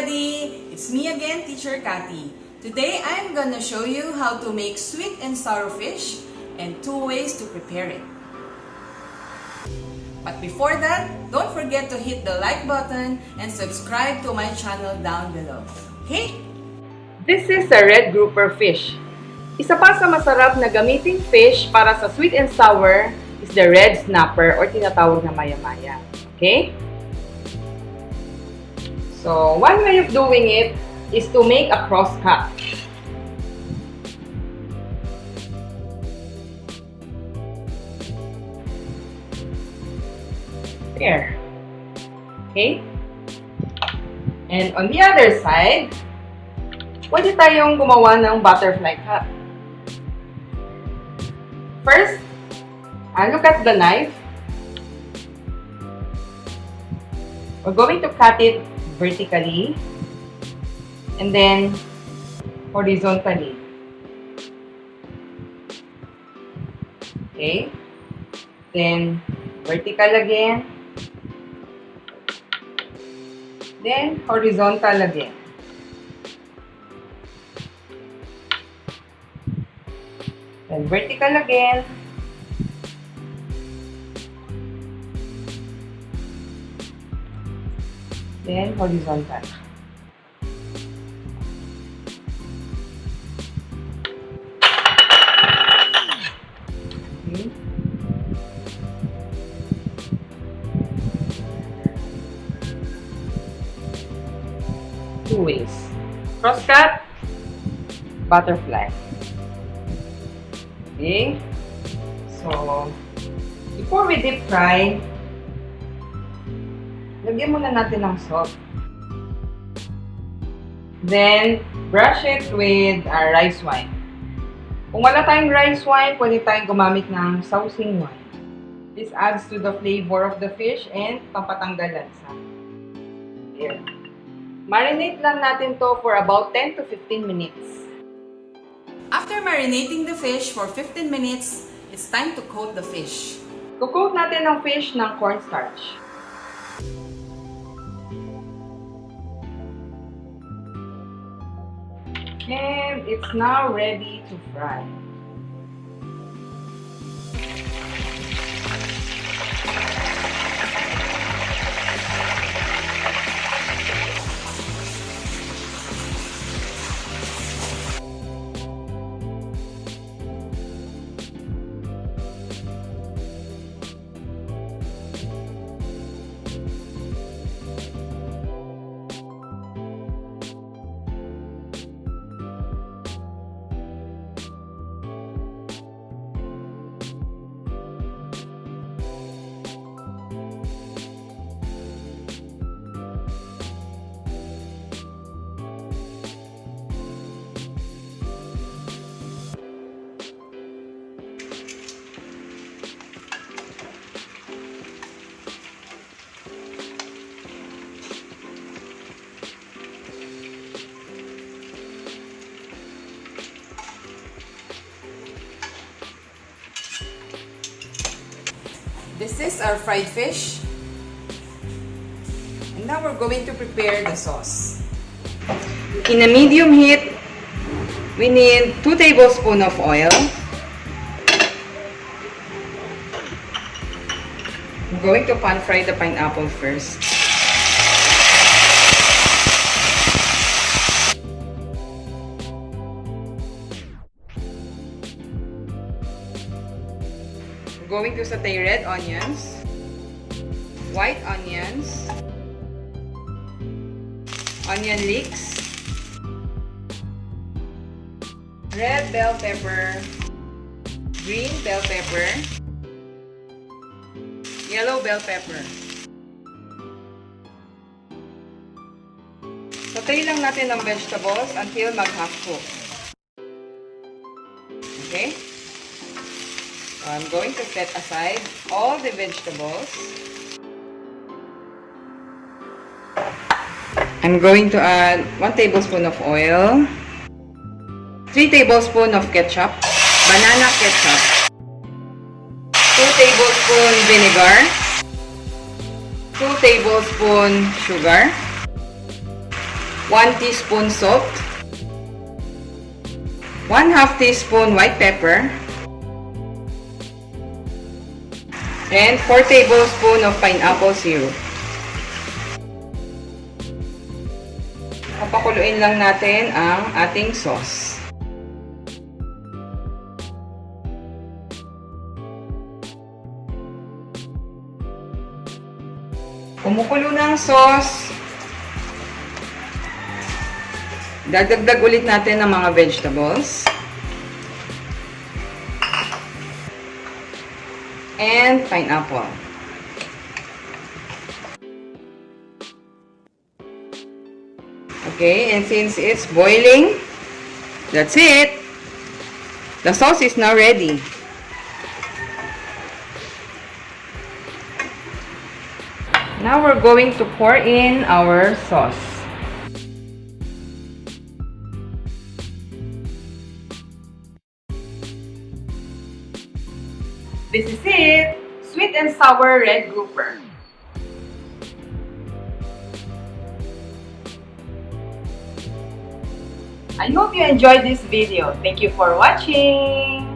everybody! It's me again, Teacher Cathy. Today I'm gonna show you how to make sweet and sour fish and 2 ways to prepare it. But before that, don't forget to hit the like button and subscribe to my channel down below. Okay? This is a red grouper fish. Isa pa sa masarap na gamiting fish para sa sweet and sour is the red snapper or tinatawag na maya-maya. Okay? So, one way of doing it is to make a cross cut. There. Okay? And on the other side, pwede tayong gumawa ng butterfly cut. First, look at the knife. We're going to cut it vertically and then horizontally. Okay? Then vertical again. Then horizontal again. Then vertical again. Then horizontal. Okay. Two ways. Cross cut, butterfly. Okay. So, before we deep fry, lagyan muna natin ng salt. Then, brush it with rice wine. Kung wala tayong rice wine, pwede tayong gumamit ng sausing wine. This adds to the flavor of the fish and pampatanggal lansa. Here. Marinate lang natin to for about 10 to 15 minutes. After marinating the fish for 15 minutes, it's time to coat the fish. Coat natin ang fish ng cornstarch. And it's now ready to fry. This is our fried fish. And now we're going to prepare the sauce. In a medium heat, we need 2 tablespoons of oil. I'm going to pan fry the pineapple first. I'm going to saute red onions, white onions, onion leeks, red bell pepper, green bell pepper, yellow bell pepper. Saute lang natin ang vegetables until mag-half cook. Okay? So I'm going to set aside all the vegetables. I'm going to add 1 tablespoon of oil, 3 tablespoons of ketchup, banana ketchup, 2 tablespoons vinegar, 2 tablespoons sugar, 1 teaspoon salt, 1/2 teaspoon white pepper, and 4 tablespoons of pineapple syrup. Papakuluin lang natin ang ating sauce. Kumukulo na ang sauce, dadagdag ulit natin ng mga vegetables and pineapple. Okay, and since it's boiling, that's it. The sauce is now ready. Now we're going to pour in our sauce. This is it! Sweet and sour red grouper. I hope you enjoyed this video. Thank you for watching!